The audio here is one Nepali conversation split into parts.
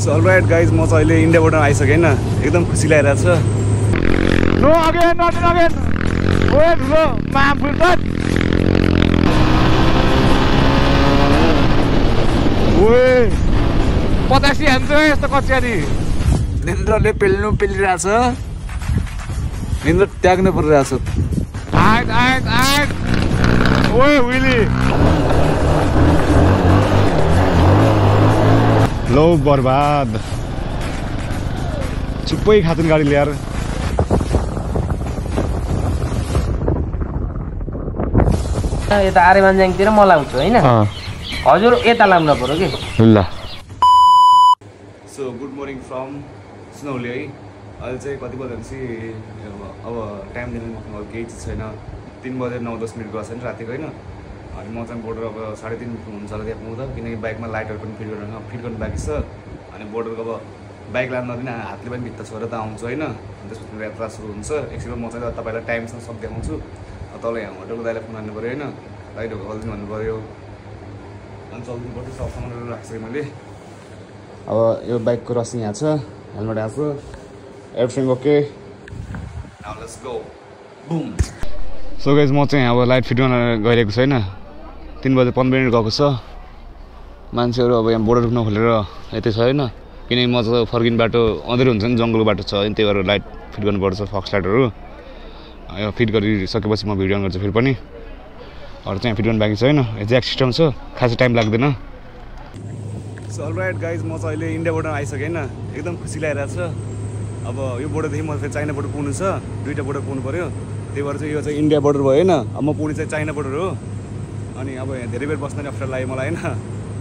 So alright guys, म चाहिँ अहिले इन्डियाबाट आइसकेँ हैन, एकदम खुसी लागिरहेछ। नो अगेन नट अगेन ओए ढुलो माफुल त ओए 85 हान्छ यस्तो कच्चारी निन्द्रले पेलिरहेछ, निन्द्र त्याग्नु परिरहेछ। आइट आइट आइट ओए विली लो बर्बाद चुप्पै खातुन गाडी ल्याएर यता आरेमान्ज्याङतिर म लाउँछु हैन हजुर यता लाउन पर्यो के ल सो गुड मर्निङ फ्रम स्नोली है। अहिले चाहिँ कति बजे भनेपछि अब टाइम दिनु मसँग केही चिज छैन, 3 बजेर 9-10 मिनट गएको छ नि रातिको हैन। अनि म चाहिँ बोर्डर अब 3:30 हुन्छ होला त्यहाँ पुग्दा, किनकि बाइकमा लाइटहरू पनि फिट गर्नु बाँकी छ। अनि बोर्डरको अब बाइक लानु नदिन हातले पनि भित्ता छोडेर त आउँछु होइन। त्यसपछि यात्रा सुरु हुन्छ। एकछिनमा म चाहिँ तपाईँलाई टाइमसँग सब देखाउँछु। तल यहाँ होटलको दाइलाई फोन हान्नु पऱ्यो होइन, लाइटहरू खोलिदिनु भन्नु पऱ्यो। अनि चल्दिनु पर्छ, सब सामानहरू राख्छु मैले। अब यो बाइकको रसिङ यहाँ छ, हेलमेट यहाँ छ, everything okay. Now let's go boom. So guys म चाहिँ अब लाइट फिट गर्न गइरहेको छु होइन। 3 बजे 15 मिनट गएको छ। मान्छेहरू अब यहाँ बोर्डर नखोलेर यतै छ होइन, किनकि म चाहिँ फर्किने बाटो अँधेरो हुन्छ नि, जङ्गलको बाटो छ होइन, त्यही भएर लाइट फिट गर्नुपर्छ, फक्स लाइटहरू। यो फिट गरिसकेपछि म भिडियो गर्छु फेरि पनि। अरू चाहिँ फिट गर्नु बाँकी छ होइन, एक्ज्याक्ट सिस्टम छ, खासै टाइम लाग्दैन। सो अलराइट गाइज, म चाहिँ अहिले इन्डियाबाट आइसकेँ होइन, एकदम खुसी लागिरहेछ। अब यो बोर्डरदेखि म फेरि चाइना बोर्डर पुग्नु छ, 2टा बोर्डर पुग्नु पऱ्यो। त्यही भएर चाहिँ यो चाहिँ इन्डिया बोर्डर भयो होइन। अब म पुग्ने चाहिँ चाइना बोर्डर हो। अनि अब यहाँ धेरै बेर बस्न नि अप्ठ्यारो लाग्यो मलाई होइन।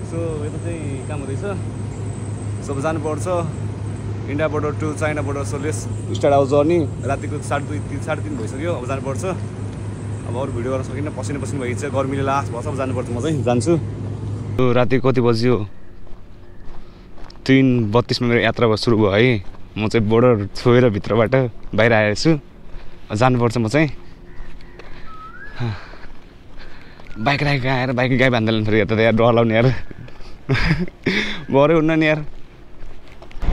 सो यता चाहिँ काम हुँदैछ, सब जानुपर्छ India border to China border. So let's start our journey. रातिको 2:30 भइसक्यो, अब जानुपर्छ। अब अरू भिडियो गर्न सकिनँ, पसिना भइन्छ, गर्मीले लास्ट भएछ, अब जानुपर्छ। म चाहिँ जान्छु। राति कति बज्यो? 3:32 मा मेरो यात्रा सुरु भयो है। म चाहिँ बोर्डर छोएर भित्रबाट बाहिर आएको छु, जानुपर्छ म चाहिँ। बाइक राखेको आएर बाइक गाई बान्दैन फेरि यता यार, डर लाउने यार, भरे हुन्न नि यार।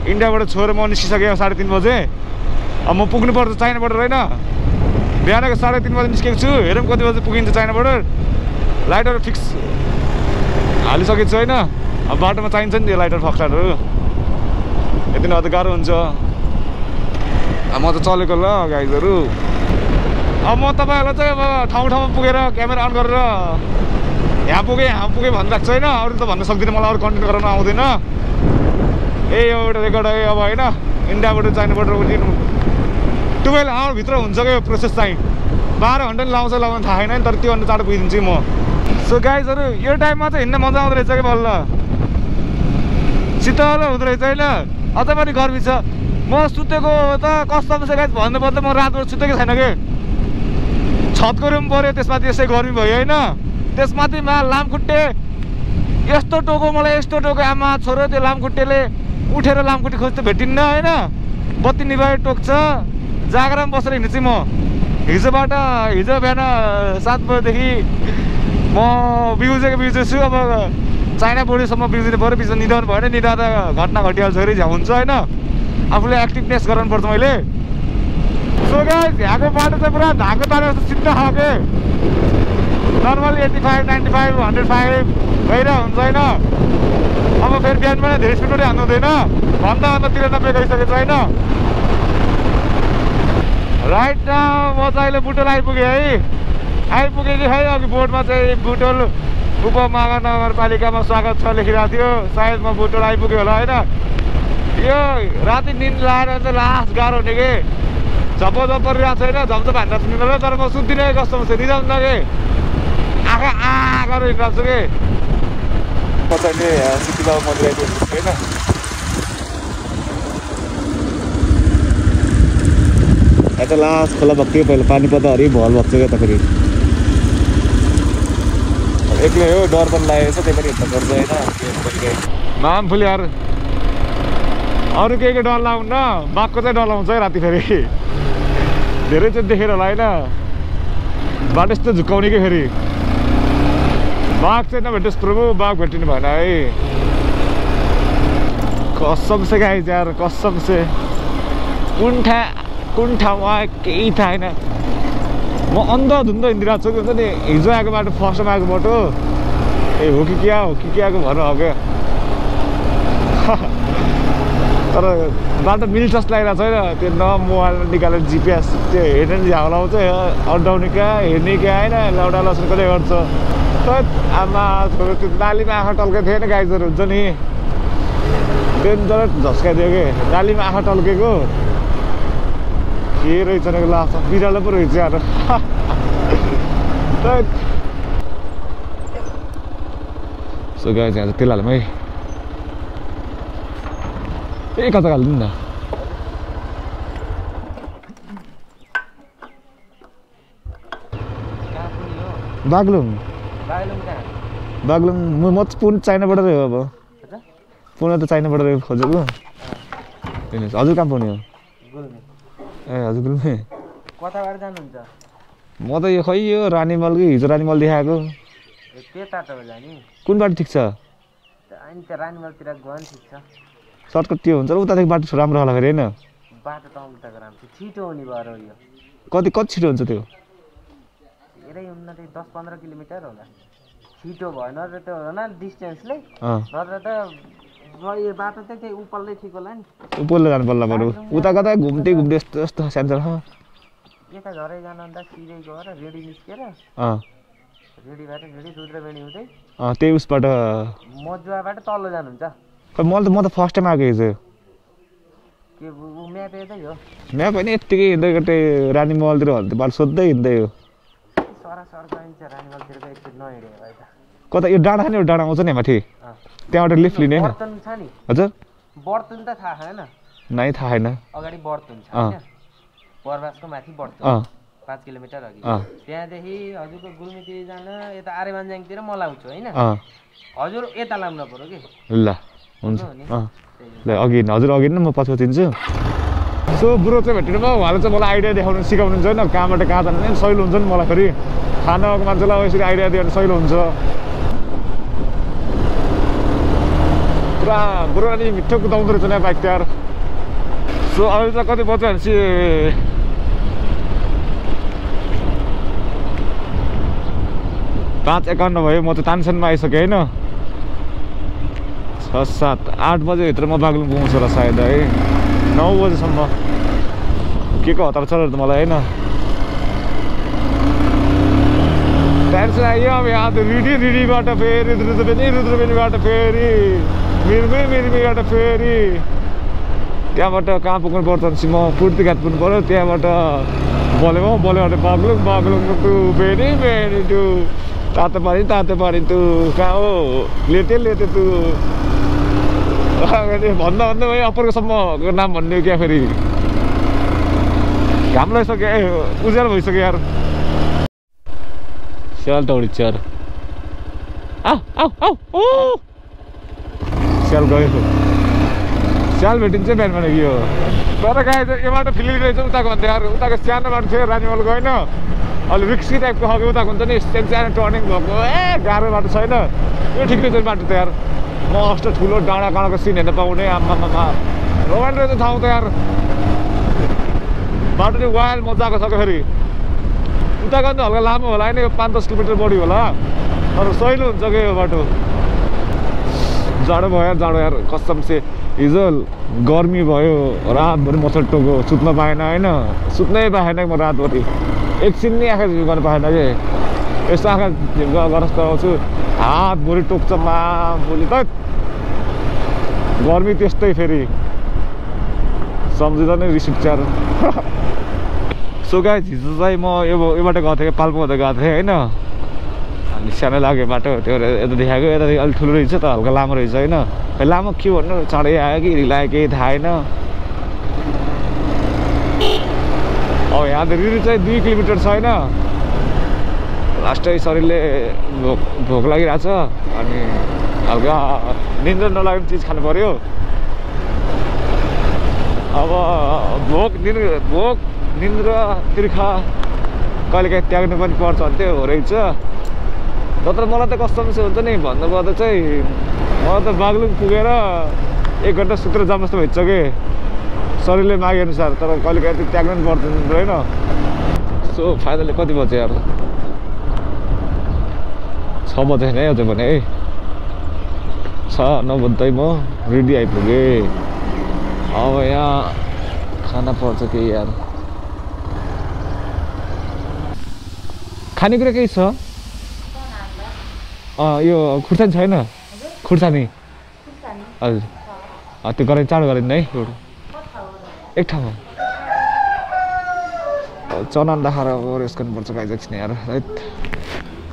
इन्डियाबाट छोएर म निस्किसकेँ 3:30 बजे। अब म पुग्नु पर्छ चाइना बोर्डर होइन। बिहानको 3:30 बजे निस्केको छु, हेरौँ कति बजे पुगिन्छ चाइना बोर्डर। लाइटहरू फिक्स हालिसकेको छु होइन। अब बाटोमा चाहिन्छ नि त्यो लाइटहरू, फक्स लाइटहरू, यति न त गाह्रो हुन्छ। म त चलेको ल गाइजहरू। अब म तपाईँहरूलाई चाहिँ अब ठाउँ ठाउँमा पुगेर क्यामेरा अन गरेर यहाँ पुगेँ भनिरहेको छु होइन। अरू त भन्न सक्दिनँ, मलाई अरू कन्टेन्ट गराउनु आउँदैन। एउटा रेकर्ड अब होइन, इन्डियाबाट चाइना बोर्डर 12 आवरभित्र हुन्छ क्या यो प्रोसेस चाहिँ। 12 घन्टा नि लाउँछ थाहा छैन, तर त्योभन्दा चाँडो पुगिदिन्छु म। सो गाइजहरू यो टाइममा चाहिँ हिँड्न मजा आउँदो रहेछ कि बल्ल, शीतल हुँदो रहेछ होइन। अझ पनि गर्मी छ। म सुतेको त कस्तो छ गाइज भन्नुपर्दा, म रातभर सुतेकै छैन कि। छतको रुम पऱ्यो, त्यसमाथि यसै गर्मी भयो होइन। त्यसमाथि लामखुट्टे यस्तो टोको, मलाई यस्तो टोको आमा छोरो। त्यो लामखुट्टेले उठेर लामखुट्टे खोज्दा भेटिन्न होइन। बत्ती निभाएर टोक्छ, जागरामा बसेर हिँड्छु म। हिजो बिहान 7 बजेदेखि म बिउजेको छु। अब चाइना बोर्डरसम्म बिउजिनु पऱ्यो, बिचमा निदाउनु भएन, निदाउँदा घटना घटिहाल्छ अरे, हुन्छ होइन। आफूले एक्टिभनेस गराउनुपर्छ मैले। सो गाइस यहाँको बाटो चाहिँ पुरा धाको तारेर जस्तो सिद्ध खालको। नर्मली 85, 95, 105 गइरहेको हुन्छ होइन। अब फेरि बिहान पनि धेरै स्पिडबाट हान्नु हुँदैन, भन्दा 93 गइसकेको छ होइन। राइट नाउ म चाहिँ अहिले बुटोल आइपुगेँ है। आइपुगेँ कि खै, अघि बोर्डमा चाहिँ बुटोल उपमहानगरपालिकामा स्वागत छ लेखिरहेको थियो। सायद म बुटोल आइपुगेँ होला होइन। यो राति निन्द लाएर चाहिँ लास्ट गाह्रो हुने कि, झप्प परिरहेको छैन, झप्प हान्दा सुन्नु। तर म सुत्दिनँ कस्तो हुन्छ, निदाउँदैन कि, आँखा गरेर हिँडिरहेको छु कि। म चाहिँ सिटी बाबा मन्दिर आइपुगेको छु होइन। यता लास्ट खोला भएको थियो पहिला, पानी पर्दा हरि भल भएको थियो यता फेरि। एक्लै हो, डर पनि लागेको छ, त्यही पनि हिँड्नु पर्छ होइन। मामफुल यार, अरू के डर लाउन्न, बाघको चाहिँ डर लाउँछ है राति फेरि। धेरै चाहिँ देखेर होला होइन, बाटो यस्तो झुक्काउने कि फेरि। बाघ चाहिँ नभेटोस् प्रभु, बाघ भेटिनु भएन है। कसम से गाइज यार कसम से कुन ठाउँमा केही थाहा छैन म अन्धधुन्ध हिँडिरहेको छु कि हुन्छ नि हिजो आएको बाटो फर्स्ट टाइम आएको बाटो ए हो कि क्या आएको भएर हो क्या तर बाटो मिल्छ जस्तो लागिरहेको छैन त्यो न मोबाइलमा निकालेर जिपिएस त्यो हेर्ने झ्याउ लाउँछ अड्डाउने क्या हेर्ने क्या होइन लौडा लसुन कतै गर्छ आमा छोरो त्यो नालीमा आँखा टल्केको थिएन गाइजहरू हुन्छ नि डेन्जर झस्काइदियो कि नालीमा आँखा टल्केको के रहेछ नि लाग्छ बिरालो पो रहेछ यार सो गाइज यहाँ चाहिँ तेल हालौँ है ए कता हालिदिनु न बागलुङ म पुन चाइनाबाट हो अब पुन त चाइनाबाट खोजेको हजुर कहाँ पाउने हो ए हजुर गुल्मे कताबाट जानुहुन्छ म त यो खै यो रानीमल कि हिजो रानीमल देखाएको कुन बाटो ठिक छ रानीमलतिर गयो नि ठिक छ सर्टकट त्यो हुन्छ र उतादेखि बाटो राम्रो होला फेरि होइन बाटो त उताको राम्रो छिटो हुने भएर यो कति छिटो हुन्छ त्यो धेरै उन्नति 10-15 किलोमिटर होला छिटो भएन र त्यो होइन डिस्टेन्सले नत्र त यो बाटो चाहिँ त्यही उपल्लै ठिक होला नि उपल्लो जानु पर्ला बरु उता कता घुम्दै यस्तो यस्तो सानो यता झरै जानुभन्दा सिधै गएर रेडी निस्केर रेडी भएर रेडी रुद्रबेनी हुँदै त्यही उसबाट मजुवाबाट तल्लो जानुहुन्छ खै म त फर्स्ट टाइम आएको हिजो के म्याप यतै हो म्याप होइन यत्तिकै हिँड्दै गएँ रानी महलतिर भन्थ्यो बाटो सोध्दै हिँड्दै हो सरासर गइन्छ रानीमलतिरको एकचोटि नहिँडे भाइ त कता यो डाँडा खाने डाँडा आउँछ नि माथि त्यहाँबाट लिफ्ट लिने बर्तन छ नि हजुर बर्तन त थाहा छैन नै थाहा छैन अगाडि बर्तन छ हैन बरबासको माथि बर्तन 5 किलोमिटर अघि त्यहाँदेखि हजुरको गुल्मीतिर जान यता आरेमान्ज्याङतिर म लाउँछु हैन हजुर यता लाउन पर्यो के ल हुन्छ ल अघि हजुर अघि न म पछि दिन्छु सो बुढो चाहिँ भेटेर म उहाँले चाहिँ मलाई आइडिया देखाउनु सिकाउनुहुन्छ होइन कहाँबाट कहाँ जानु नि सहिलो हुन्छ नि मलाई फेरि खानाको मान्छेलाई यसरी आइडिया दियो भने सहिलो हुन्छ पुरा बुढो अनि मिठो कुदाउँदो रहेछ नि बाइक त्यहाँ सो अहिले चाहिँ कति बज्यो भनेपछि 5:51 भयो म चाहिँ तानसेनमा आइसकेँ होइन 6, 7, 8 बजेभित्र म बागलुङ पुग्छु होला सायद है 9 बजेसम्म के को हतार चलेर त मलाई होइन टेन्सन आयो अब यहाँ त रिडीबाट फेरि रुद्रबेनीबाट फेरि मिरमीबाट फेरि त्यहाँबाट कहाँ पुग्नु पर्छ भनेपछि म पुर्तिघाट पुग्नु पऱ्यो त्यहाँबाट बलेबाट बागलुङ टु फेरि टु तातोपानी टु कहाँ हो लेते टु भन्दा भाइ अप्परकोसम्मको नाम भन्ने क्या फेरि घाम लगाइसक्यो उज्यालो भइसक्यो यार स्याल टौडी चर स्याल गयो स्याल भेटिन्छ बिहान भनेको यो तर गाई चाहिँ यो बाटो फिलिङ रहेछ उताको भन्दा यार उताको सानो बाटो थियो रानीमल गएन अलि रिक्सी टाइपको खालको उताको हुन्छ नि सानो टर्निङ भएको गाह्रो बाटो छैन यो ठिक रहेछ बाटो त यार मस्त ठुलो डाँडाकाँडाको सिन हेर्न पाउने आम्मामा रोमान्टिक रहेछ ठाउँ त यार बाटो चाहिँ वाइल्ड मजाको छ फेरि उताको त हल्का लामो होला होइन यो 5-10 किलोमिटर बढी होला तर सहिलो हुन्छ क्या यो बाटो जाडो भयो यार कसम से हिजो गर्मी भयो रातभरि मच्छर टोको सुत्न पाएन होइन सुत्नै पाएन म रातभरि एकछिन नै आँखा झिम गर्न पाएन कि यस्तो आँखा झिम गरस कराउँछु हातभरि टोक्छ भोलि त गर्मी त्यस्तै फेरि सम्झिँदा नै रिस उठ्छ यार सो गाइस हिजो चाहिँ म यो बाटो गएको थिएँ पाल्पा हुँदै गएको थिएँ होइन अनि सानो लाग्यो बाटो त्यो यता देखाएको यतादेखि अलिक ठुलो रहेछ त हल्का लामो रहेछ होइन खै लामो के भन्नु चाँडै आयो कि हिँडिलायो केही थाहा छैन अब यहाँ त रिरी चाहिँ 2 किलोमिटर छ होइन लास्टै शरीरले भोक लागिरहेछ अनि हल्का निन्द्रा नलाग्ने चिज खानु पर्यो अब भोक निन्द्रा तिर्खा कहिलेकाहीँ त्याग्नु पनि पर्छ भने त्यो हो रहेछ तर मलाई त कस्तो हुन्छ नि भन्नुपर्दा चाहिँ म त बागलुङ पुगेर 1 घन्टा सुतेर जाम जस्तो भइन्छ कि शरीरले मागे अनुसार तर कहिले काहीँ त्याग्नु पनि पर्दैन होइन सो फाइनली कति बज्यो यार 6 बजे नै अझै भने है 6:09 बज्दै म रेडी आइपुगेँ अब यहाँ खाना पर्छ के यार खानेकुरा केही छ यो खुर्सानी छैन खुर्सानी हजुर त्यो गरेर चाँडो गरिदिनु है एउटा एक ठाउँमा चना अन्डा खाएर रेस्ट गर्नुपर्छ गाइज एकछिन यार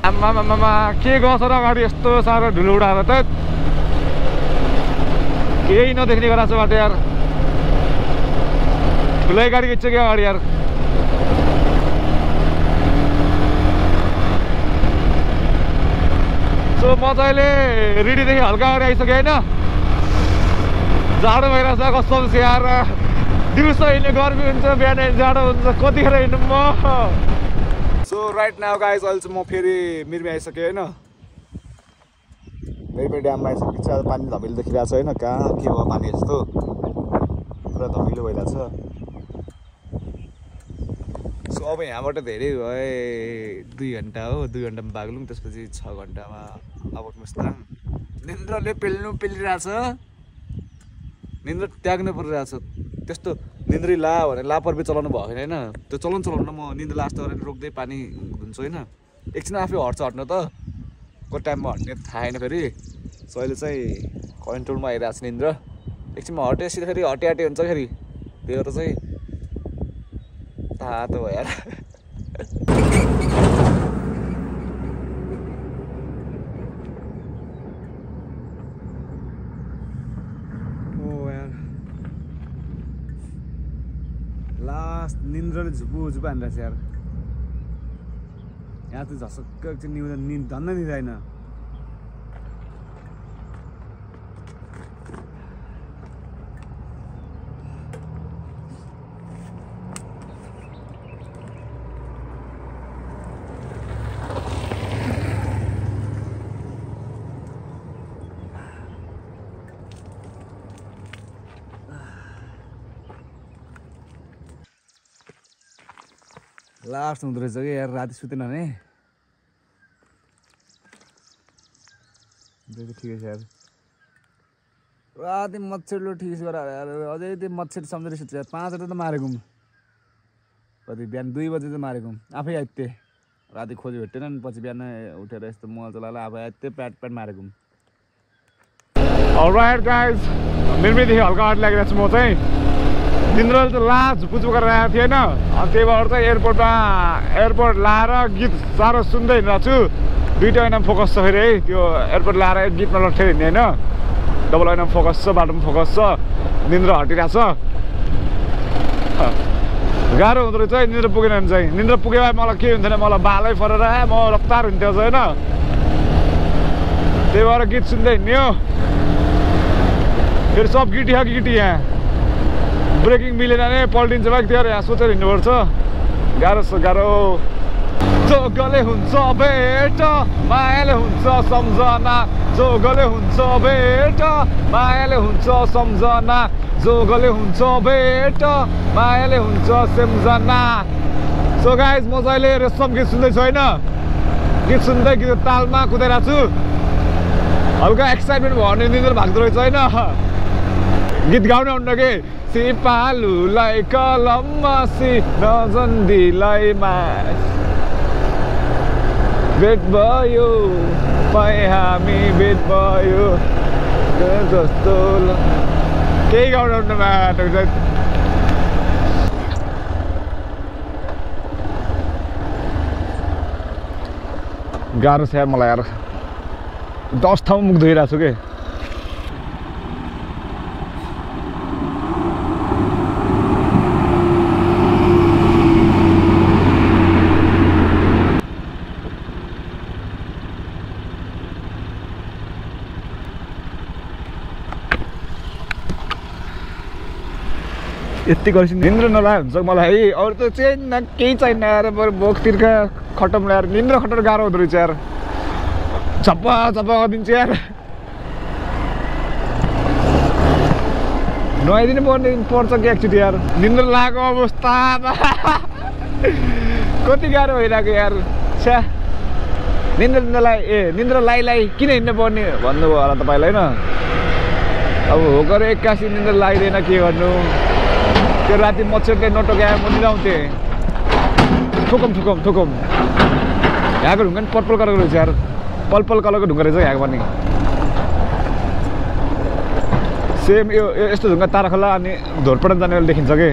आमामामा के गर्छ र अगाडि यस्तो साह्रो धुलो उडाएर त केही नदेख्ने गराएको छ बाटो यार ठुलै गाडी खिच्छ क्या अगाडि यार सो म चाहिँ अहिले रेडीदेखि हल्का अगाडि आइसकेँ होइन जाडो भइरहेछ कस्तो छ यार दिउँसो हिँड्ने गर्मी हुन्छ बिहान जाडो हुन्छ कतिखेर हिँड्नु म सो राइट नाउ गाइज अहिले चाहिँ म फेरि मिरमी आइसकेँ होइन मिरमी ड्याममा आइसकेको छ पानी धमिलो देखिरहेको छ होइन कहाँ के भयो पानी यस्तो पुरा धमिलो भइरहेको छ सो अब यहाँबाट धेरै भए 2 घन्टा हो 2 घन्टामा बाग्लुङ त्यसपछि 6 घन्टामा अब मुस्ताङ निन्द्राले पेलिरहेछ निन्द्रा त्याग्नु परिरहेछ त्यस्तो निन्द्री ला भने लापरवाही चलाउनु भयो होइन त्यो चलाउनु म निन्द्रा लास्ट गरेर रोक्दै पानी हुन्छु होइन एकछिन आफै हट्न त कति टाइममा हट्ने थाहा छैन फेरि सो अहिले चाहिँ कन्ट्रोलमा आइरहेको छ निन्द्रा एकछिनमा हटेपछि फेरि हटे हुन्छ फेरि त्यही भएर चाहिँ थाहा त भयो यार लास्ट निन्द्राले झुपु हानिरहेछ यार यहाँ त झसक्क एकछिन धन्न निदाएन लास्ट हुँदो रहेछ कि यार राति सुतेन भने ठिकै छ यार राति मच्छरले ठिक छ यार अझै त्यो मच्छर सम्झेर सुत्छ 5 बजे त मारेको कति बिहान 2 बजे त मारेको आफै आइत्ते राति खोजी भेट्टेन नि पछि बिहान उठेर यस्तो मोबाइल चलाएर आफै आइत्ते प्याट मारेको अलराइट गाइज मिरमीदेखि हल्का अगाडि लागिरहेको छु म चाहिँ निन्द्राले त ला झुपुझुप गरेर आएको थिएँ होइन त्यही भएर चाहिँ एयरपोर्ट लाएर गीत साह्रो सुन्दै हिँडिरहेको छु दुईवटा ऐनामा फोकस छ फेरि है त्यो एयरपोर्ट लाएर गीतमा लट्ठेर हिँड्ने होइन डबल ऐनामा फोकस छ बाटोमा फोकस छ निन्द्रा हटिरहेको छ गाह्रो हुँदो रहेछ है निन्द्रा पुगेन भने चाहिँ निन्द्रा पुगे भए मलाई के हुन्थेन मलाई बालै फरेर म रफ्तार हुन्थ्यो होइन त्यही भएर गीत सुन्दै हिँड्ने हो फेरि सब गिटी यहाँ ब्रेकिङ मिलेन भने पल्टिन्छ बाइक त्यही यहाँ सोचेर हिँड्नुपर्छ गाह्रो जोगले हुन्छ भेट मायाले हुन्छ सम्झना जोगले हुन्छ भेट मायाले हुन्छ सम्झना जोगले हुन्छ भेट मायाले हुन्छ सम्झना सो गाइज म चाहिँ अहिले रेसम गीत सुन्दैछु होइन गीत सुन्दै गीत तालमा कुदाइरहेको छु हल्का एक्साइटमेन्ट भयो भने निन्द्रा भाग्दो रहेछ होइन गीत गाउने हुन्न कि सिपालुलाई कलमसी नजन्डीलाई भेट भयो हामी भेट भयो जस्तो केही गाउनु हुन्न गाह्रो छ यार मलाई यार 10 ठाउँ मुख धोइरहेको छु कि यति गरेपछि निन्द्रा नलागे हुन्छ मलाई है अरू त चाहिँ केही चाहिन्न यार बरु भोक तिर्खा खटम ल्याएर निन्द्रा खटेर गाह्रो हुँदो रहेछ यार झप्पा गरिदिन्छ यार नुहाइदिनु पर्छ कि एकचोटि यार निन्द्रा लागेको अवस्था कति गाह्रो भइरहेको यार छ्या निन्द्रा लाई किन हिँड्नु पर्ने भन्नुभयो होला तपाईँलाई होइन अब हो गएर 81 निन्द्रा लाग्दैन के गर्नु त्यो राति मच्छरले नटोक्याए म निदाउँथेँ थुकम यहाँको ढुङ्गा नि पर्पल कलरको रहेछ यार पर्पल कलरको ढुङ्गा रहेछ यहाँको पनि सेम यो यस्तो ढुङ्गा ताराखोला अनि धोरपटन जाने बेला देखिन्छ कि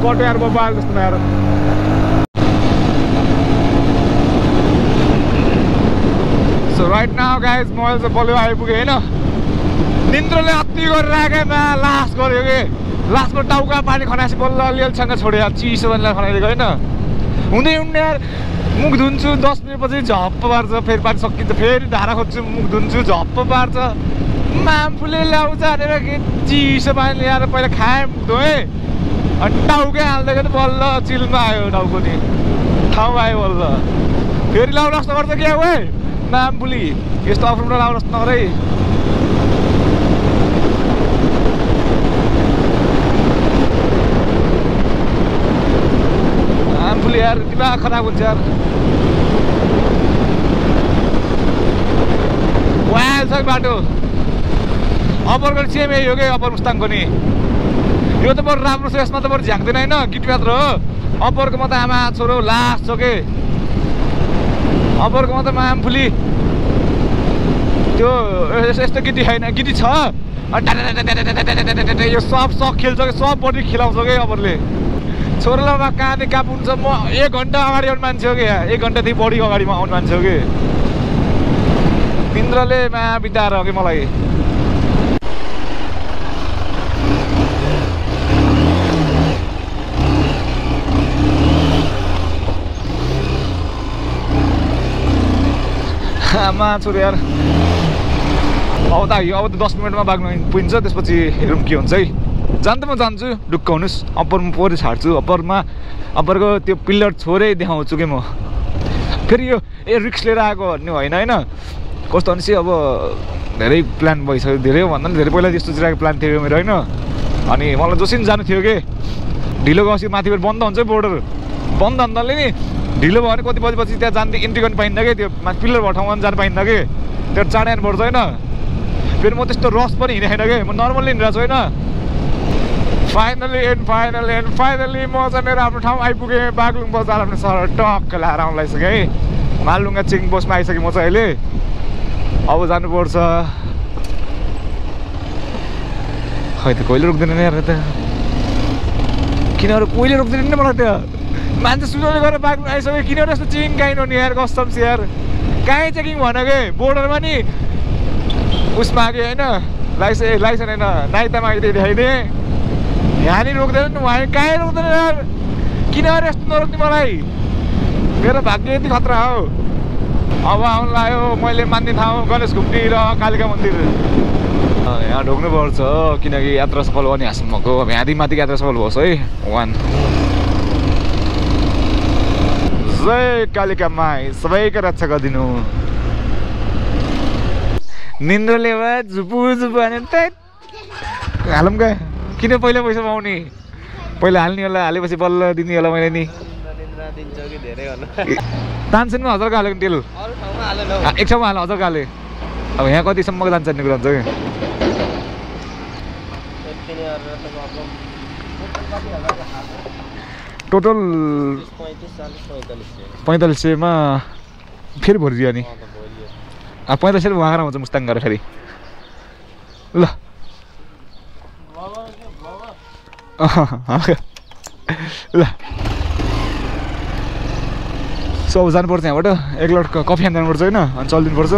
कटो यार बबाल जस्तो यार सो राइट नाउ गाइज म चाहिँ बल्यो आइपुगेँ होइन निन्द्रले अति गरेर आएकोमा लास गऱ्यो कि लासको टाउका पानी खनासी बल्ल अलिअलिसँग छोड्यो चिसो भनेर खनाइदिएको होइन हुँदै हुँदै यार मुख धुन्छु 10 मिनटपछि झप्प पार्छ फेरि पानी सकिन्छ फेरि धारा खोज्छु मुख धुन्छु झप्प पार्छ मामफुले ल्याउँछ भनेर कि चिसो पानी ल्याएर पहिला खाएँ मुख धोएँ अनि टाउकै हाल्दाखेरि बल्ल चिलमा आयो टाउको नि ठाउँ आयो बल्ल फेरि लाउन जस्तो गर्छ क्या हो मामफुली यस्तो अफरमा लाउन जस्तो नगर है मामफुली यार दिमाग खराब हुन्छ यार वाल छ बाटो अप्परको सेम यही हो कि अप्पर मुस्ताङको नि यो त बरु राम्रो छ यसमा त बरु झ्याक्दैन होइन गिट मात्र हो अप्परको म त आमा छोरो लास्ट छ के अप्परको म त मामफुली त्यो यस्तो गिटी छैन गिटी छ यो सब सक खेल्छ कि सब बडी खेलाउँछ कि अप्परले छोरोलाई कहाँदेखि कहाँ पुग्छ म 1 घन्टा अगाडि आउने मान्छे हो कि 1 घन्टादेखि बढी अगाडिमा आउने मान्छे हो कि निन्द्रले मा बिताएर हो कि मलाई आमा छोरो यार अब त 10 मिनटमा बाग्नु पुगिन्छ त्यसपछि हेरौँ के हुन्छ है जान त म जान्छु ढुक्क हुनुहोस् अप्परमा पोरे छाड्छु अप्परको त्यो पिल्लर छोरै देखाउँछु कि म फेरि यो रिक्स लिएर आएको भन्ने होइन होइन कस्तो भनेपछि अब धेरै प्लान भइसक्यो धेरै भन्दा पनि धेरै पहिला त्यस्तो चिराको प्लान थियो मेरो होइन अनि मलाई जोसिन जानु थियो कि ढिलो गएपछि माथिबाट बन्द हुन्छ बोर्डर बन्द भन्दाले नि ढिलो भयो भने कति बजेपछि त्यहाँ जाँदै इन्ट्री गर्नु पाइन्न कि त्यो पिल्लर भएको ठाउँमा जानु पाइन्न कि त्यो चाँडै आउनुपर्छ होइन फेरि म त्यस्तो रस पनि हिँडेको छैन कि म नर्मल्ली हिँडिरहेको छु होइन फाइनली म चाहिँ मेरो आफ्नो ठाउँ आइपुगेँ बागलुङ बजार आफ्नो सहर टक्क ल्याएर आउनु लागिसकेँ है मालडुङ्गा चेकिङ पोस्टमा आइसकेँ म चाहिँ अहिले अब जानुपर्छ खै त कहिले रोक्दैन नि यार त किनभने कहिले रोक्दैन नि मलाई त्यो मान्छे सुनाउने गरेर बाग्नु आइसक्यो किन यस्तो चेकिङ काहीँ नि यार कस्टम्स यार कहीँ चेकिङ भनेको बोर्डरमा नि उसमा आयो होइन लाइसेन्स होइन नाइता मागिदिए देखाइदिएँ यहाँ नि रोक्दैन नि उहाँ कहीँ रोक्दैन यार किन यस्तो नरोक्ने मलाई मेरो भाग्य यति खतरा हो अब आउनु लाग्यो मैले मान्ने ठाउँ गणेश घुम्ती र कालिका मन्दिर यहाँ ढोक्नुपर्छ किनकि यात्रा सफल भयो नि यहाँसम्मको अब यहाँदेखि माथिको यात्रा सफल होस् है भगवान् जय कालिका माई सबैको रक्षा गरिदिनु निन्द्रले भए झुपु भने हालौँ क्या किन पहिला पैसा पाउने पहिला हाल्ने होला हालेपछि बल्ल दिने होला मैले नि तानसेनमा 1000 हालेको तेल एक ठाउँमा हाल 1000 हाले अब यहाँ कतिसम्मको जान्छ भन्ने कुरा हुन्छ कि टोटल 4500मा फेरि भरिदियो नि 4500 उहाँ आउँछ मुस्ताङ गरेर फेरि ल ल सो जानुपर्छ यहाँबाट एक लट कफी खान जानुपर्छ होइन अनि चलिदिनुपर्छ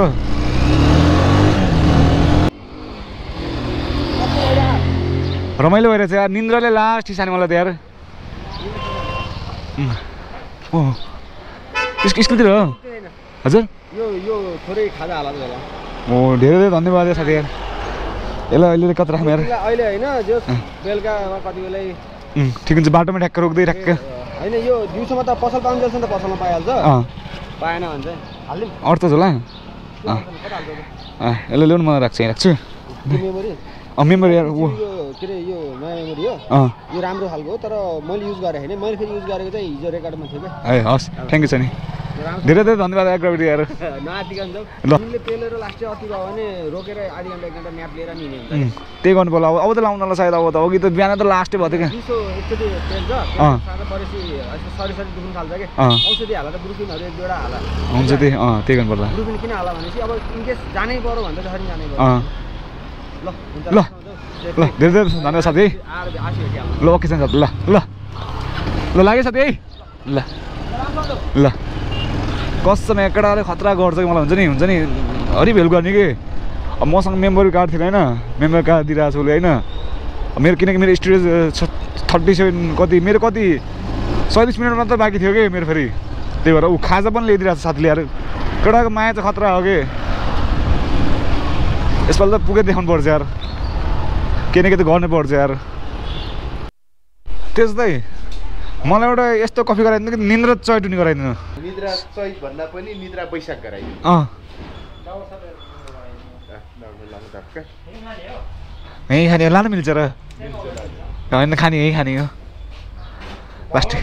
रमाइलो भइरहेछ यार निन्द्रले लास्ट सानो मलाई त यार स्कुलतिर हो हजुर यो थोरै खाजा हाल्छ होला ओ धेरै धेरै धन्यवाद साथी यार यसलाई अहिले कता राख्नु यार अहिले होइन जो बेलुका कति बेला ठिक हुन्छ बाटोमा ठ्याक्क रोक्दै ठ्याक्क होइन यो दिउँसोमा त पसल पाउनु जान्छ नि त पसलमा पाइहाल्छ पाएन भने चाहिँ हालिदिउँ अरू त होला यसलाई ल्याउनु मलाई राख्छु मेमोरी यार के अरे यो नयाँ मेमोरी हो यो राम्रो खालको हो तर मैले युज गरेको होइन मैले फेरि युज गरेको चाहिँ हिजो रेकर्डमा थियो क्या ए हस् थ्याङ्क यू छ नि धेरै धेरै धन्यवाद ग्राभिटी यार नआतिकन जाऊ तिमीले पेलेर लास्टै अति भयो भने रोकेर आधी घन्टा 1 घन्टा न्याप लिएर निने हुन्छ त्यही गर्नु पर्ला अब त लाउनलाई सायद अब त अघि त बिहान त लास्टै भयो क्या दिसो एकचोटि पेल्छ सादा परेपछि सरी दुख्नु थाल्छ के औषधि हाला त ब्रुफिनहरु एक दुईवटा हाला हुन्छ त्यही गर्नु पर्ला ब्रुफिन किन हाला भनेपछि अब इनकेस जानै पर्यो भने त जसरी जानै पर्यो ल हुन्छ ल ल धेरै धेरै धन्यवाद साथी ल ओके छ ल ल ल लाग्यो साथी है ल ल कसम एकडाले खतरा गर्छ कि मलाई हुन्छ नि हरि भेल गर्ने कि अब मसँग मेमोरी कार्ड थिएन होइन मेमोरी कार्ड दिइरहेको छु उसले होइन मेरो किनकि मेरो स्टोरेज 37 कति मेरो कति 40 मिनट मात्र बाँकी थियो कि मेरो फेरि त्यही भएर ऊ खाजा पनि ल्याइदिरहेको छ साथीले यार केटाको माया चाहिँ खतरा हो कि यसपालि त पुगेर देखाउनु पर्छ यार के न के त गर्नै पर्छ यार त्यस्तै मलाई एउटा यस्तो कफी गराइदिनु कि निन्द्रा चैट नि गराइदिनु निद्रा चैत भन्दा पनि निद्रा बैशाख गराइदिनु यहीँ खाने लानु मिल्छ र होइन खाने यहीँ खाने हो प्लास्टिक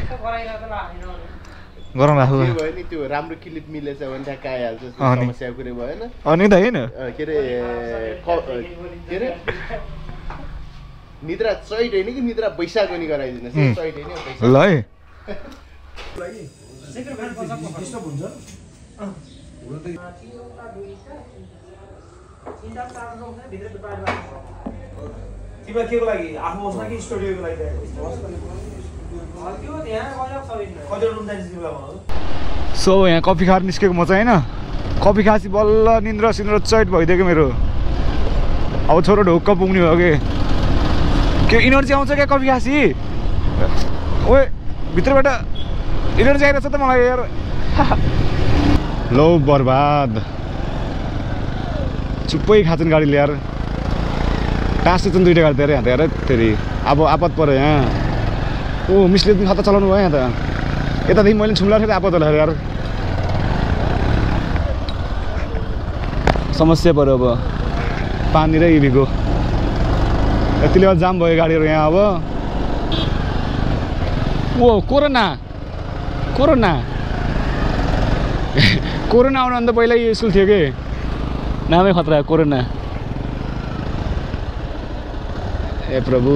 गरौँ राखु भयो नि त्यो राम्रो क्लिप मिलेछ भने ट्याक्क आइहाल्छ समस्या कुरै भएन अनि त होइन के अरे निद्रा चैत होइन कि निद्रा बैशाख पनि गराइदिनुहोस् चैत होइन ल है सो यहाँ कफी खाएर निस्केको म चाहिँ होइन कफी खाएपछि बल्ल निन्द्रा सिन्द्रा चैट भइदियो कि मेरो अब छोरो ढोक्क पुग्ने भयो कि के इनर्जी आउँछ क्या कफी खाएपछि ओए भित्रबाट इनर्जी आइरहेछ त मलाई यार लो बर्बाद चुप्पै खान्छन् गाडीले यार टाँस चाहिँ 2टा गाडी दिएर यहाँ त यार फेरि अब आपत पऱ्यो यहाँ ओ मिसले पनि खतरा चलाउनु भयो यहाँ त यतादेखि मैले छुम्ला थिएँ आपत होला यार समस्या पऱ्यो अब पानी र इभीको यतिले जाम भयो गाडीहरू यहाँ अब ओ कोरोना आउनु अन्त पहिला स्कुल थियो कि नामै खतरा कोरोना ए प्रभु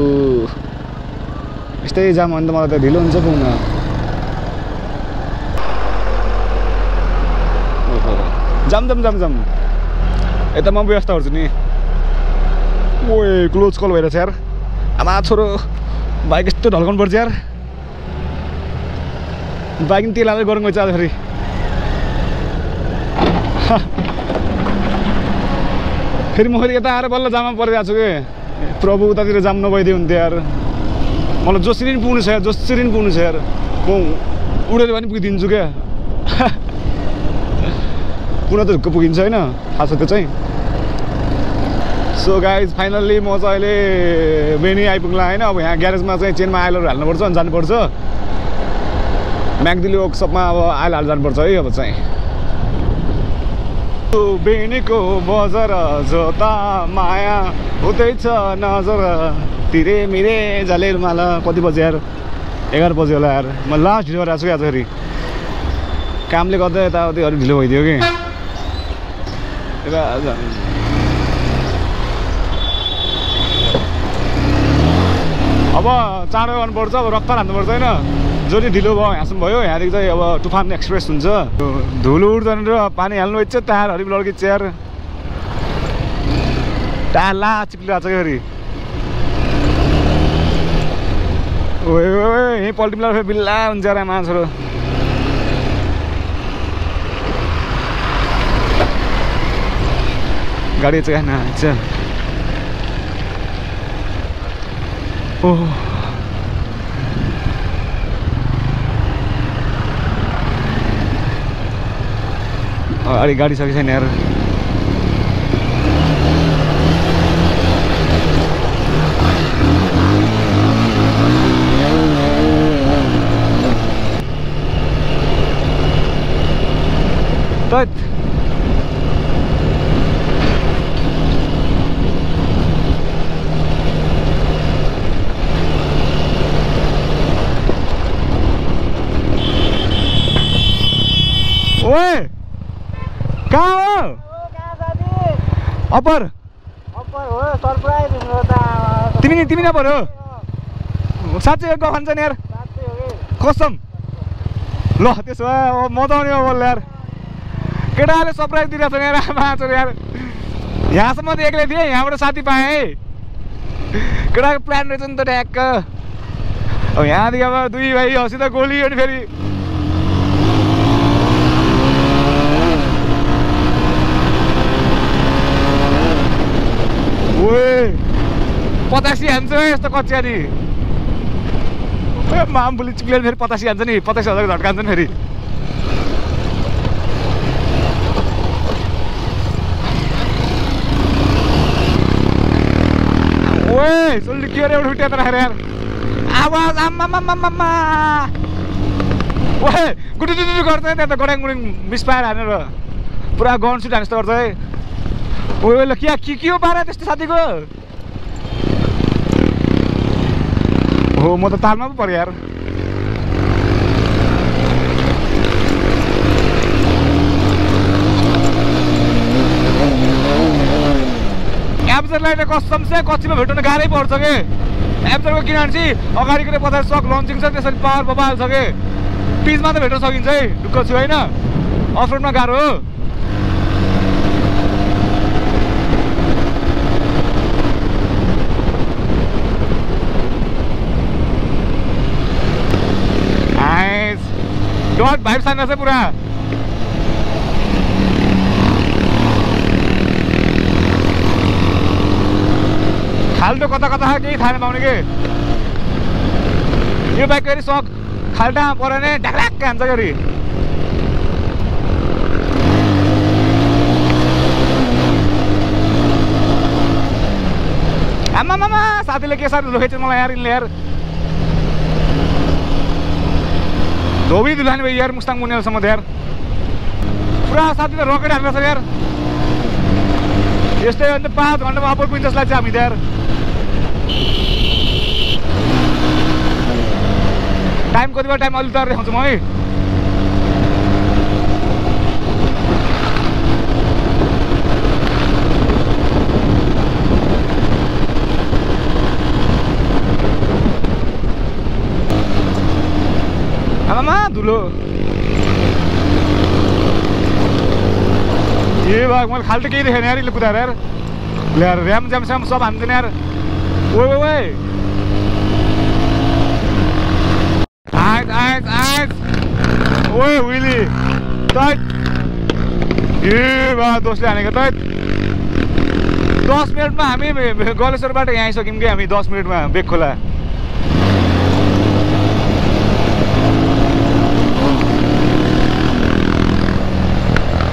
यस्तै जाम अन्त मलाई त ढिलो हुन्छ पुग्न जाम यता म व्यवस्था गर्छु नि ओए क्लोज कल भइरहेछ यार आमा छोरो बाइक यस्तो ढल्काउनु पर्छ यार बाइक तेल हालेर गरौँ गएछ आज फेरि फेरि म फेरि यता आएर बल्ल जाममा परिरहेको छु कि प्रभु उतातिर जाम नभइदियो हुन्थ्यो यार मलाई जसरी पनि पुग्नु छ यार म उडेर पनि पुगिदिन्छु क्या पुनः त ढुक्क पुगिन्छ होइन थाहा छ त्यो चाहिँ सो गाइज फाइनल्ली म चाहिँ अहिले बेनी आइपुग्ला होइन अब यहाँ ग्यारेजमा चाहिँ चेनमा आइलहरू हाल्नुपर्छ अनि जानुपर्छ म्याग्दिली वर्कसपमा अब आइल हाल्नु जानुपर्छ है अब चाहिँ बेनीको बजार जोता माया हुँदैछ नजर तिरे मिरे झलेर माला कति बज्यो यार 11 बज्यो होला यार म लास्ट ढिलो गरेको छु क्या फेरि कामले गर्दा यताउति अलिक ढिलो भइदियो कि अब चाँडो गर्नुपर्छ अब रफ्तार हान्नुपर्छ होइन जो चाहिँ ढिलो भयो यहाँसम्म भयो यहाँदेखि चाहिँ अब तुफान एक्सप्रेस हुन्छ धुलो उड्दैन र पानी हाल्नु इच्छा टायरहरू लड्की चेयर टायर ला चिप्लिरहेको छ क्या फेरि ओ यहीँ पल्टी मिलाएर फेरि बिल्ला हुन्छ यार मान्छेहरू गाडी चाहिँ नाच्छ ओह अलिक गाडी छ कि छैन यार ओए कहाँ हो अप्पर हो सरप्राइज तिमी नपर हो साँच्चै गफान्छ नि यार कसम ल त्यसो भए अब मजाउने हो बोल यार केटाले सरप्राइज दिइरहेको छ यार आमा छोरी यार यहाँसम्म त एक्लै थिएँ यहाँबाट साथी पाएँ है केटाको प्लान रहेछ नि त ट्याक्क अब यहाँदेखि अब दुई भाइ हँसी त गोली अनि फेरि ओए 85 हान्छ यस्तो कच्चियानी मामबुली चिप्लेर फेरि 85 हान्छ नि 85,000 झट्कान्छ नि फेरि ओए सोल्डी के अरे एउटा उठ्या त राखेर यार आवाज आम्मा ओए गुडु गर्छ त्यहाँ त गडाङ गुडिङ मिसपायर हानेर पुरा गन सुट हाने जस्तो गर्छ है ओए ल के हो बारा त्यस्तो साथीको हो म त तालमा पो पर्यो यार एब्जरलाई त कसम से कच्चीमा भेट्न गाह्रै पर्छ के एब्जरको किनभने अगाडिको 50 सक लन्चिङ छ त्यसरी पावर बबाल छ के पिचमा त भेट्न सकिन्छ है ढुक्क छु होइन अफरोडमा गाह्रो हो डट भाइब छैन छ पुरा खाल्टो कता केही थाहा नपाउने के यो बाइक फेरि सक खाल्टामा पऱ्यो भने ढाक्लाक्क हान्छ गरी आमामामा साथीले के साह्रो लोखेछ मलाई यार यिनले यार धोबी दुलानी भाइ यार मुस्ताङ मुनियालसम्म त यार पुरा साथी त रकेट हानेको छ यार यस्तै अन्त 5 घन्टामा अप्पर पुग्छ जसलाई चाहिँ हामी त यार टाइम कति बेला टाइम अलि तयार देखाउँछु म है आमामा धुलो ए भाग मैले खाल्टो केही देखेन यार यसले कुदाएर यार ल्याएर ऱ्याम ज्यामस्याम सब हान्दैन यार ओए आइज ओए विली तैत ए बा दोषले हानेको तैत 10 मिनटमा हामी गलेश्वरबाट यहाँ आइसक्यौँ कि हामी 10 मिनटमा बेग खोला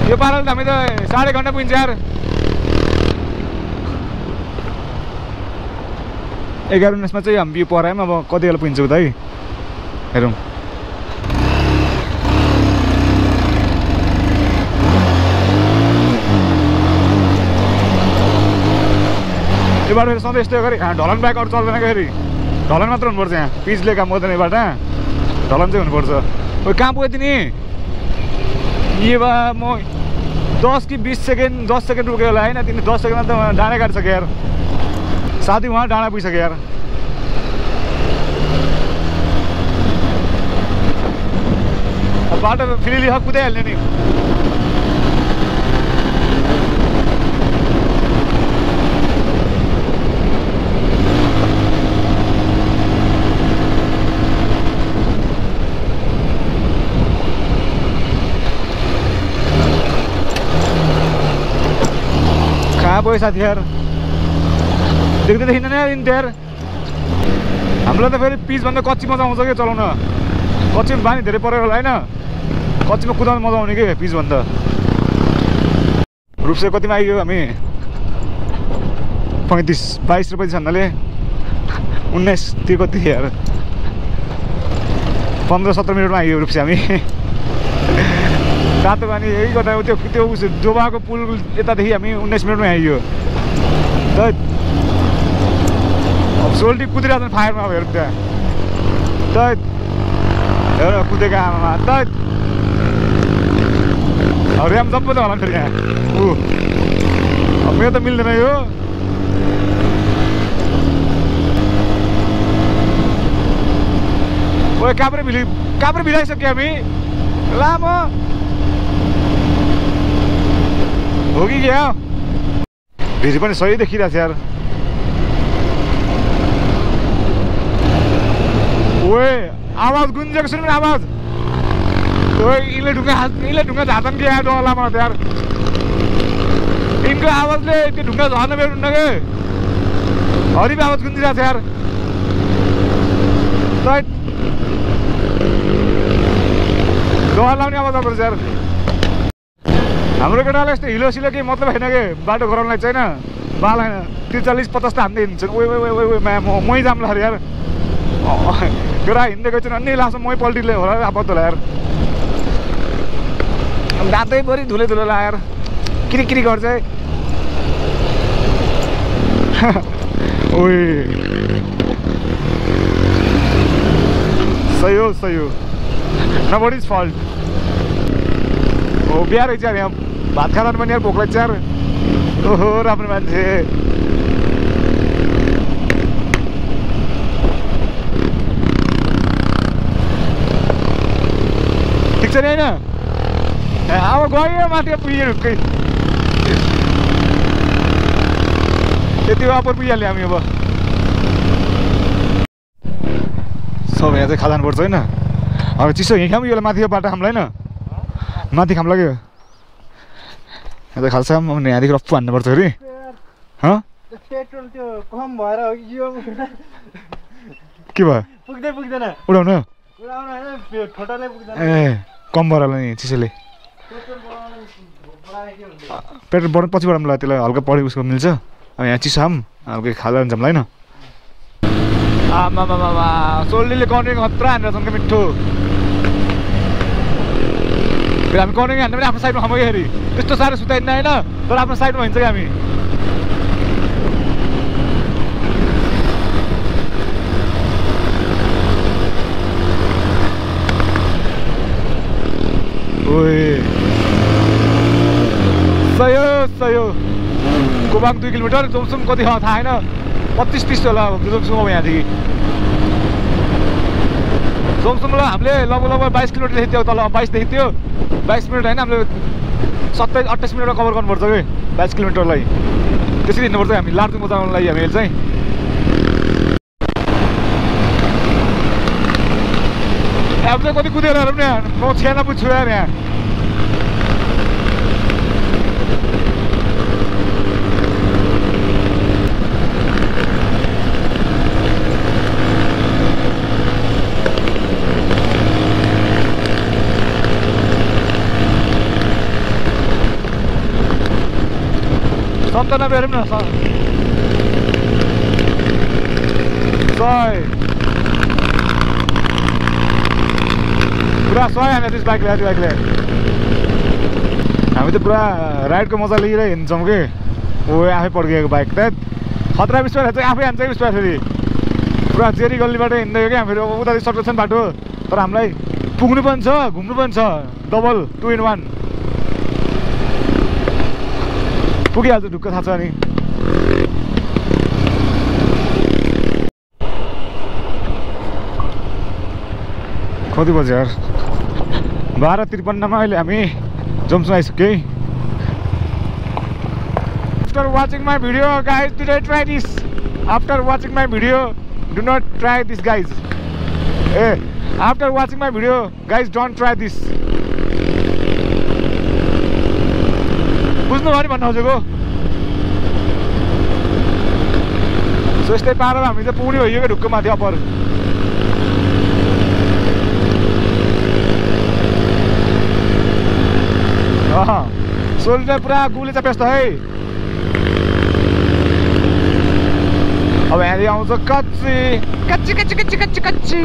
यो पाराले त हामी त 1.5 घन्टा पुगिन्छ यार 11:19 मा चाहिँ हामी यो परायौँ अब कति बेला पुगिन्छ त है हेरौँ यो बाटो फेरि सधैँ यस्तै गरी ढलन बाइक अरू चल्दैन क्या फेरि ढलन मात्र हुनुपर्छ यहाँ पिचले काम गर्दैन यो बाटो ढलन चाहिँ हुनुपर्छ ओ कहाँ पुगेँ तिनी यो बा म 10 कि 20 सेकेन्ड 10 सेकेन्ड रुक्यो होला होइन तिमी 10 सेकेन्डमा त डाँडा काटिसक्यो यार साथी उहाँ डाँडा पुगिसक्यो यार बाटो फेरि कुदाइहाल्ने नि कहाँ गयो साथी यार देख्दै देखिँदैन यार इन्टर हामीलाई त फेरि पिचभन्दा कच्ची मजा आउँछ क्या चलाउन कच्चीमा पानी धेरै परेको होला होइन कच्चीमा कुदाउनु मजा आउने के पिचभन्दा रुप्से कतिमा आइयो हामी 22 रुपियाँ छन्नाले 19 त्यो कति यार 15-17 मिनटमा आइयो रुप्से हामी तातो पानी यही गर्दा त्यो जोबाको पुल यतादेखि हामी 19 मिनटमा आइयो सोल्टी कुदिरहेको छ फायरमा अब हेर्नु त्यहाँ हेर कुदेको आमामा ऱ्याम जम्प त होला फेरि यहाँ अब मेरो त मिल्दैन यो काभ्रे भिडाइसक्यो हामी लामो हो कि क्या भिडी पनि सही देखिरहेको छ यार ओए आवाज गुन्जेको सुन्नु न आवाज ओए यिनले ढुङ्गा झार्छन् कि यार डलामा यार यिनको आवाजले त्यो ढुङ्गा झर्न बेर्नु के हरिब आवाज गुन्जिरहेको छ यार डर लाउने आवाज आउँछ यार हाम्रो केटालाई यस्तो हिलो केही मतलब छैन कि बाटो गराउनलाई चाहिँ होइन बाला 40-50 त हान्दै हिँड्छन् ओ मै जाम्ला अरे यार केटा हिँड्दै गएछन् अन्य लास्टमा मै पल्टीले होला आबद्ध होला यार दाँतै परि धुले ला यार किरी गर्छ है ओए सही हो nobody's fault हो बिहार यार यहाँ भात खाँदा पनि यार भोक लाग्छ यार ओहो राम्रो मान्छे ठिक छ नि होइन अब गयो माथि पुग्यो ढुक्कै त्यति अप्पर पुगिहाल्यो हामी अब सब यहाँ चाहिँ खाजान पर्छ होइन अब चिसो यहीँ खाऊँ यसलाई माथि बाटो खामलाई होइन माथि खाम लाग्यो यहाँ त खाल्छ यहाँदेखि रफ्फु हान्नुपर्छ अरे पेट्रोल त्यो कम भएर के भयो पुग्दैन उडाउनु पुग्दैन ए कम भएर होला नि चिसोले पेट्रोल बढ्नु पछि बढाउँ ल त्यसलाई हल्का पढी उसको मिल्छ अब यहाँ चिसो खाऊँ हल्का खाँदा हुन्छ मलाई होइन आमामामा सोल्डीले कर्निङ खतरा हानेर छन् क्या मिठो फेरि हामी कर्निङ हान्दा पनि आफ्नो साइडमा खाऊँ फेरि त्यस्तो साह्रो सुताइन्न होइन तर आफ्नो साइडमा हिँड्छ क्या हामी ओए सही हो गोबाङ 2 किलोमिटर जोमसुम कति थाहा छैन 25-30 होला जोमसुम अब यहाँदेखि जोमसुमलाई हामीले लगभग 22 किलोमिटर देखि थियो तल 22 देखि थियो 22 मिनट होइन हामीले 27-28 मिनटमा कभर गर्नुपर्छ कि 22 किलोमिटरलाई त्यसरी हिँड्नुपर्छ हामी लार्जु बजाउनलाई हामीले चाहिँ अब चाहिँ कति कुदेर हेरौँ नि यहाँ म छेना पुग्छु यार यहाँ सन्तानब्बे हेरौँ न पुरा 100 हाने त्यस बाइकले हामी त पुरा राइडको मजा लिएर हिँड्छौँ कि ओ आफै पड्किएको बाइक त खतरा बिस्तार चाहिँ आफै हान्छ बिस्तार फेरि पुरा जेरी गल्लीबाट हिँड्दै क्या फेरि उतादेखि सर्ट छ नि बाटो तर हामीलाई पुग्नु पनि छ घुम्नु पनि छ डबल 2 in 1 पुगिहाल्छ ढुक्क थाहा छ नि कति बज्यो यार 12:53 अहिले हामी जोमसुम आइसक्यो है after watching my video guys do not try this after watching my video do not try this guys after watching my video guys don't try this बुझ्नु भयो नि भन्नु खोजेको सो यस्तै पारेर हामी चाहिँ पुग्ने भइयो क्या ढुक्क माथि अप्पर सोल्जर पुरा गुली चाहिँ व्यस्त है। अब यहाँदेखि आउँछ कच्ची कच्ची कच्ची कच्ची कच्ची कच्ची।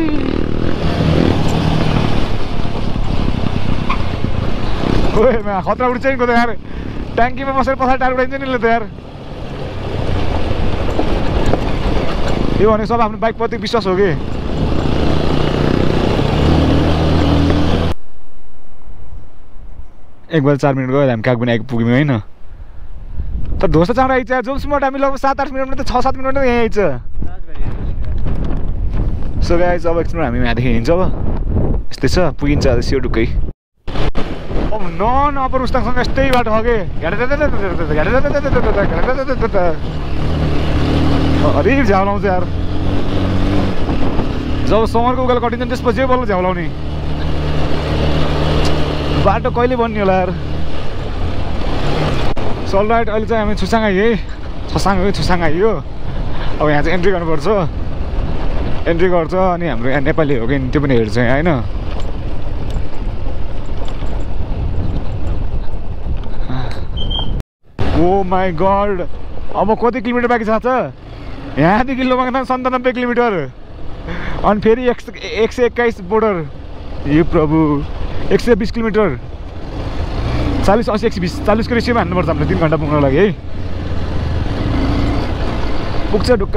ओए मा खतरा उड्छ नि को त यार, ट्याङ्कीमा बसेर पछाडि टाढा उडाइन्छ नि ल त यार। यो भने सब आफ्नो बाइकप्रति विश्वास हो कि। एक बजे 4 मिनट गयो हामी कागबुनी आइपुग्यौँ होइन। तर धोसा चाँडो आइन्छ जोसम्म हामी लगभग 7-8 मिनटमा त 6-7 मिनटमा यहीँ आइन्छ। सो गाइस अब एकछिन हामी यहाँदेखि हिँड्छ। अब यस्तै छ पुगिन्छ सियो ढुक्कै। अब नन अपर उस्ताङसँग यस्तै बाटो हो कि हरिब झ्याउलाउँछ यार। जब समरको उकालो कटिन्छ त्यसपछि बल्ल झ्याउलाउने बाटो कहिले बन्ने होला यार। सल राइट अहिले चाहिँ हामी छुसाङ आइयो है। छुसाङ आइयो। अब यहाँ चाहिँ एन्ट्री गर्नुपर्छ। एन्ट्री गर्छ अनि हाम्रो यहाँ नेपाली हो कि त्यो पनि हेर्छ यहाँ होइन। ओ माई गड अब कति किलोमिटर बाँकी छ त? यहाँदेखि लोमाङथाङ 97 किलोमिटर अनि फेरि 121 बोर्डर। यो प्रभु 120 किलोमिटर 40 80 120 40 को रेसियोमा हान्नुपर्छ हामीले 3 घन्टा पुग्नको लागि है। पुग्छ ढुक्क।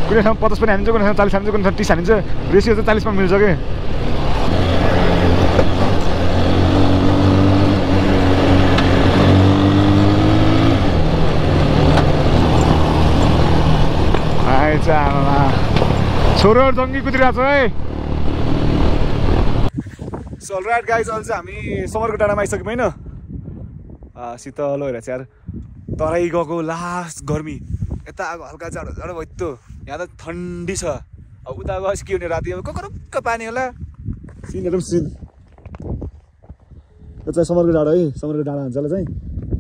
कुनै ठाउँमा 50 पनि हानिन्छ, कुनै ठाउँमा 40 हानिन्छ, कुनै ठाउँमा 30 हानिन्छ। रेसियो चाहिँ 40 मा मिल्छ कि। छोरोहरू जङ्गी कुदिरहेको छ है। सो अलराइट गाइज अहिले चाहिँ हामी समरको डाँडामा आइसक्यौँ होइन। शीतल भइरहेको छ यार। तराई गएको लास्ट गर्मी, यता आएको हल्का जाडो जाडो भयो त। यहाँ त ठन्डी छ। अब उता गएपछि के हुने राति अब ककरक्क पानी होला। सिनहरू पनि सिन। यो चाहिँ समरको डाँडा है। समरको डाँडा हुन्छ चाहिँ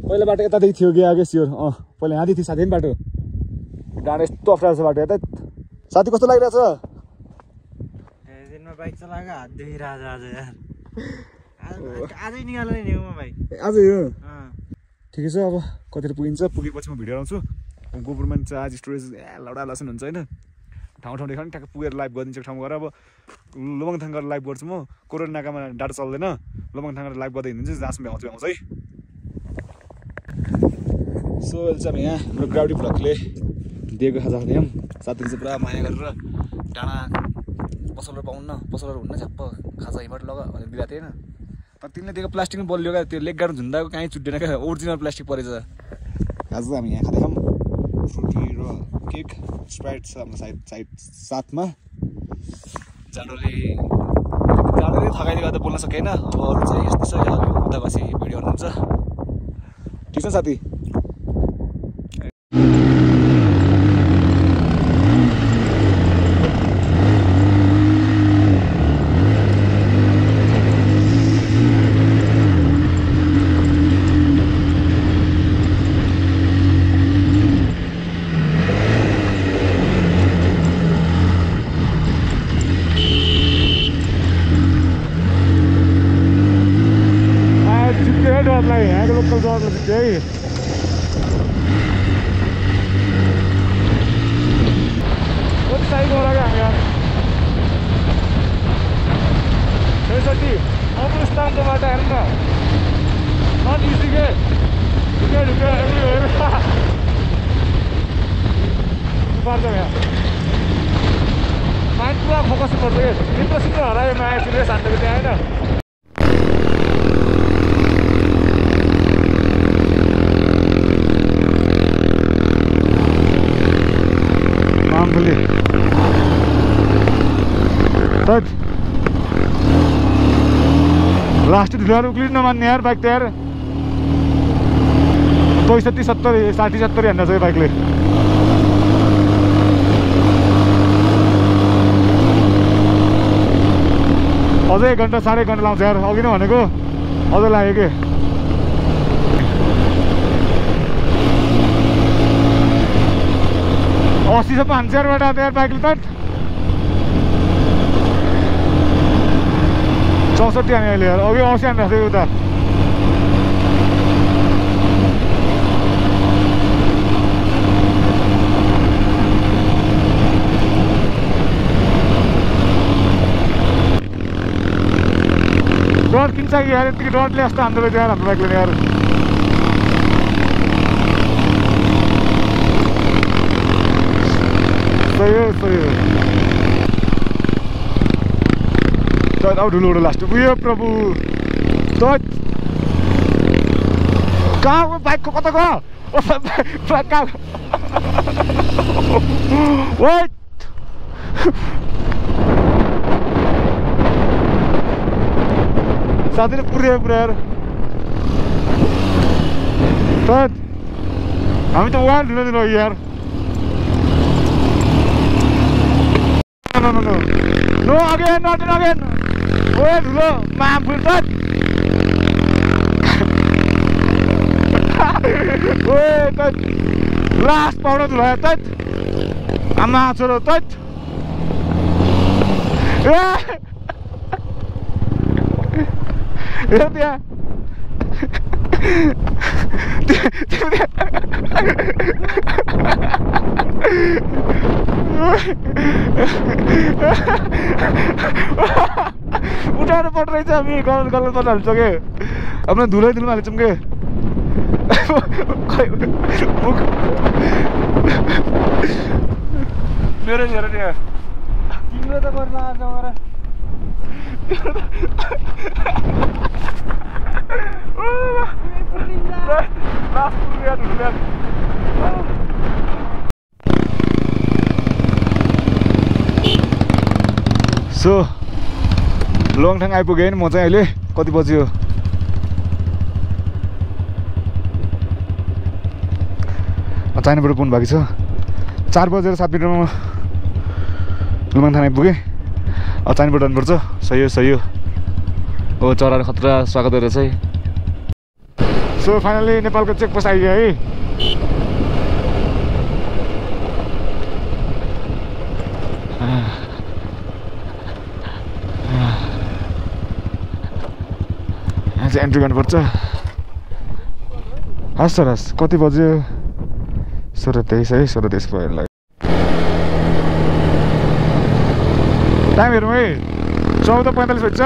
पहिला बाटो यतादेखि थियो कि आगे सियोर। पहिला यहाँदेखि थियो साथी नि बाटो। डाँडा यस्तो अप्ठ्यारो छ बाटो यता। साथी कस्तो लागिरहेछ? दिनमा बाइक चलाएको हात दुखिरहेछ आज यार। आजै निकाल्नु नि हो बाइक। आज यो ठिकै छ। अब कतिखेर पुगिन्छ, पुगेपछि म भिडियो आउँछु। गोबरमा चार्ज स्टोरेज लडा लसन हुन्छ होइन। ठाउँ ठाउँ देखाउने ठ्याक्क पुगेर लाइभ गरिदिन्छु ठाउँमा गएर। अब लोमङथाङ गएर लाइभ गर्छु म। कोरोना नाकामा डाटा चल्दैन। लोमङथाङ गएर लाइभ गर्दै हिँड्छु जहाँसम्म आउँछ है। सो अहिले चाहिँ यहाँ हाम्रो ग्राउडी भ्लगले दिएको खाजा खाँदैछौँ। साथीले चाहिँ पुरा माया गरेर डाँडा पसलहरू पाउन्न, पसलहरू हुन्न, झ्याप्प खाजा हिँबाट लग भनेर दिएको थिएन। तर तिमीले दिएको प्लास्टिक पनि बलियो क्या। त्यो लेग गार्ड झुन्दाको कहीँ चुट्टेन क्या। ओरिजिनल प्लास्टिक परेछ। आज चाहिँ हामी यहाँ खाँदैछौँ फ्रुटी र केक। स्प्राइट छ हाम्रो साथमा। जाडोले थकाइले गर्दा बोल्न सकेन। अब अरू चाहिँ यस्तो छ। उता बसी भिडियो गर्नुहुन्छ। ठिक छ साथी। यहाँको लोकल जगले चाहिँ कति साइड होला क्या हामी यार। त्यसपछि अब स्थानको बाटो हेर्नु न। नट इजी के ढुक्यो पर्छ यहाँ। माइन्ड पुरा फोकस पर्छ कि। सिधो हरायो नयाँ सिरियस हान्नुको त्यहाँ होइन। लास्ट ढिलाहरू उक्लिन नमान्ने यार बाइक त यार। 65 70 60 70 हान्दा छ यो बाइकले। अझै 1 घन्टा 1.5 घन्टा लाउँछ यार। अघि नै भनेको अझै लाग्यो कि। अस्सी सब हान्छ यार बेटा यार बाइकले त। 64 हामी अहिले यार अघि 80 आएको थियो उता डर किन्छ कि यार यतिकै डरले यस्तो हान्दो रहेछ यार हाम्रो बाइकले यार सही हो अब ढुलो लास्ट उयो प्रभु कहाँ बाइकको कता गयो कहाँ साथीले पुऱ्यायो पुऱ्याएर हामी त वान ढुलो दिनु यार No again, not again. Wait, look, ma'am, put that. Wait, that last powder to that. I'm not sure of that. Yeah. उठाएर पट रहेछ हामी गलत पट हाल्छ के आफ्नो धुलै धुलमा हाल्छौँ के मेरो हेर नि तिम्रो त गर्न आज मलाई सो लङथाङ आइपुगेँ नि म चाहिँ अहिले कति बज्यो चाइनाबाट पुग्नु भएको छ 4 बजेर 7 मिनटमा लुमाङथाङ आइपुगेँ चाइनाबाट जानुपर्छ सही हो हो चराहरू खतरा स्वागत गरेर चाहिँ सो फाइनली नेपालको चेकपोस्ट आइगयो है यहाँ चाहिँ एन्ट्री गर्नुपर्छ हस् सर हस् कति बज्यो 16:23 है 16:23 भयो ल टाइम हेरौँ है 14:45 भइन्छ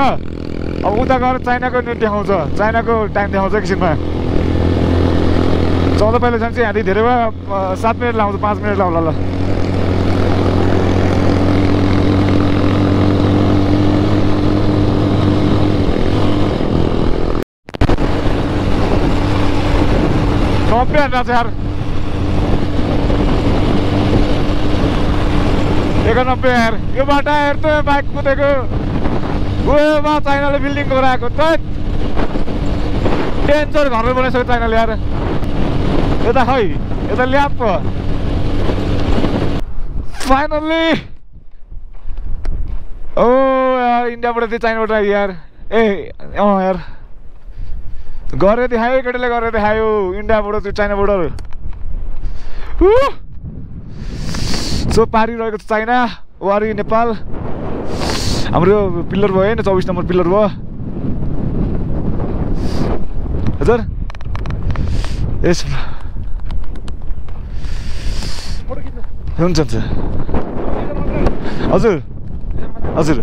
अब उता गएर चाइनाको नेट देखाउँछ चाइनाको टाइम देखाउँछ एकछिनमा 14:45 चाहिँ यहाँदेखि धेरै भयो 7 मिनट लाउँछ 5 मिनट लाउँला ल नब्बे हाल्छ यार 91 यार यो बाटा हेर्नु बाइक कुदेको गोमा चाइनाले बिल्डिङ गराएको त डेन्जर घर बनाइसक्यो चाइनाले यार यता खै यता ल्याप फाइनल्ली ओ यार इन्डियाबाट चाहिँ चाइनाबाट आयो यार ए यार गरेर देखायो केटाले गरेर देखायो इन्डियाबाट त्यो चाइना बोर्डर सो पारिरहेको छ चाइना वारी नेपाल हाम्रो पिलर भयो हैन 24 नम्बर पिलर भयो हजुर यस हुन्छ हुन्छ हजुर हजुर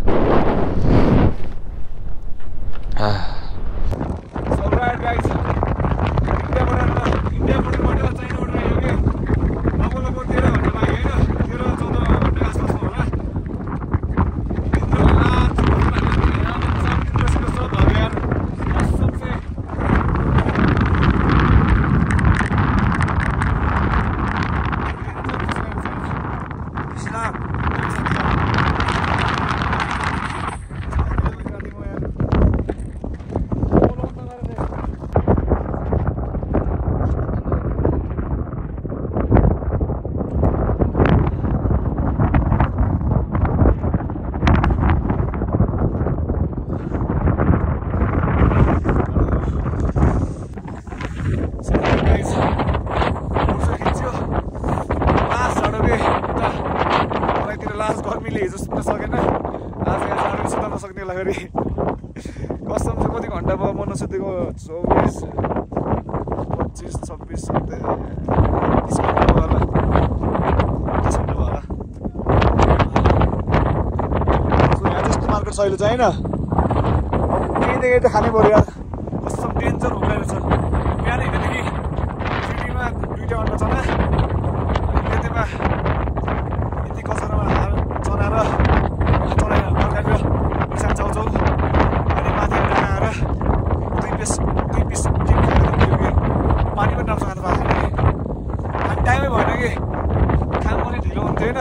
कसम चाहिँ कति घन्टा भयो म नसुतेको 24 25 26 30 घन्टा भयो होला 30 घन्टा भयो होला यहाँ त्यस्तो मार्केट सहिलो चाहिँ होइन केही त खानै पऱ्यो यार कसम डेन्जर उकाइरहेको छ बिहान हिँडेदेखि सिटीमा 2टा अन्डा चना अनि त्यतिमा यति कचरामा चना र चना अर्काको किसान चाउचाउ अनि माथि आएर 2 पिस चिप खाएर पानी पनि राम्रो खानु पाएको छैन कि टाइमै भएन कि काम पनि ढिलो हुन्थ्यो होइन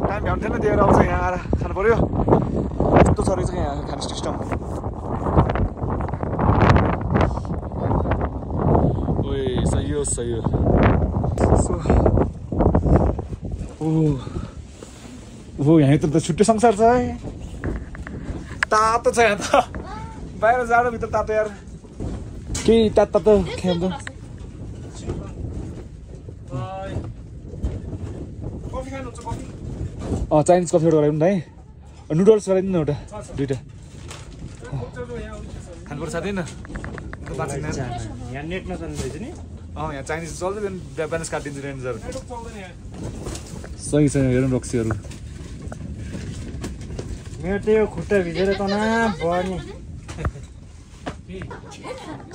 टाइम भ्याउँथेन दिएर आउँछ यहाँ आएर खानु पऱ्यो यस्तो छ रहेछ यहाँ खाने सिस्टम सही हो ओ यहाँ त छुट्टै संसार छ है तातो छ यहाँ त बाहिर जाडो भित्र तातो यार केही तातो खान्छ चाइनिज कफी एउटा गराइदिनु न है नुडल्स गराइदिनु न एउटा 2टा खानुपर्छ साथी न यहाँ नेट नचल्दैछ नि यहाँ चाइनिज चल्दैन ब्यालेन्स काटिदिन्छ रेन्जर सही छ हेरौँ रक्सीहरू मेरो त्यो खुट्टा भिजेर तना भयो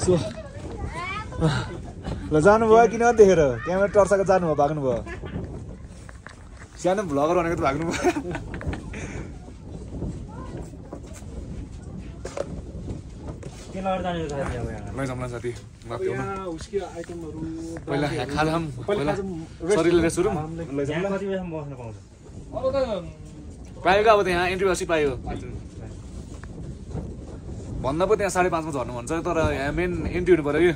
सो ल जानुभयो किन देखेर क्यामेरा टर्साको जानुभयो भाग्नुभयो सानो भ्लगर भनेको त भाग्नुभयो लैजाउँला साथी पहिला खालौँ पहिला शरीरले रेस्ट गरौँ लैजाउँला पाएको अब त यहाँ एन्ट्री बसी पायो भन्दा पो त्यहाँ 5:30 मा झर्नु भन्छ तर यहाँ मेन एन्ट्री हुनु पर्यो कि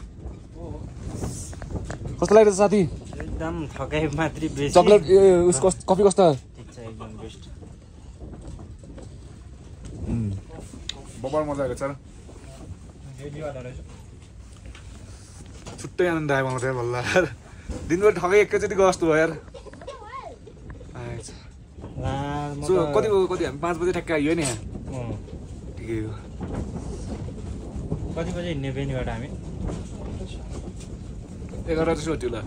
कस्तो लाग्यो साथी एकदम थकाइ मात्रै बेसी चकलेट उसको कफी कस्तो ठीक छ एकदम बेस्ट बबाल मजा आएको छ छुट्टै आनन्द आयो मलाई त्यहाँ भल्ला दिनभरि ठगै एकैचोटि गयो जस्तो भयो यार सो कति हामी 5 बजे ठ्याक्क आइयो नि यहाँ ठिकै हो कति बजे हिँड्ने बेनीबाट हामी 11 जस्तो थियो होला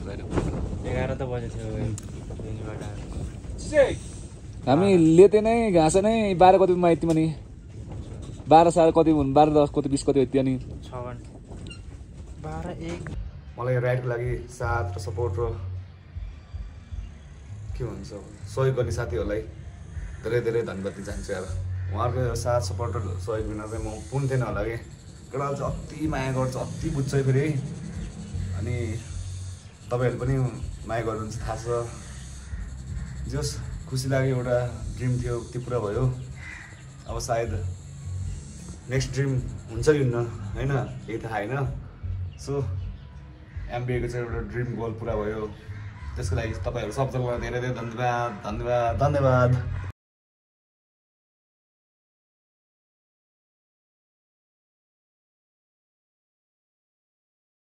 11 त बजे थियो बेनीबाट हामी लेते नै घाँस नै 12 कतिमा यति पनि 12 साल कति हुन् 12 10 कति 20 कति यति अनि 6 घन्टा 12 1 मलाई राइडको लागि साथ र सपोर्ट र के भन्छ सहयोग गर्ने साथीहरूलाई धेरै धेरै धन्यवाद दिन चाहन्छु यार उहाँहरूको साथ सपोर्ट र सहयोग बिना चाहिँ म पुग्थेन होला कि केटाले चाहिँ अति माया गर्छ अति बुझ्छ फेरि अनि तपाईँहरू पनि माया गर्नुहुन्छ थाहा छ जस खुसी लाग्यो एउटा ड्रिम थियो त्यो पुरा भयो अब सायद नेक्स्ट ड्रिम हुन्छ कि हुन्न होइन केही थाहा होइन सो एमबिएको चाहिँ एउटा ड्रिम गोल पुरा भयो त्यसको लागि तपाईँहरू सबजनालाई धेरै धेरै धन्यवाद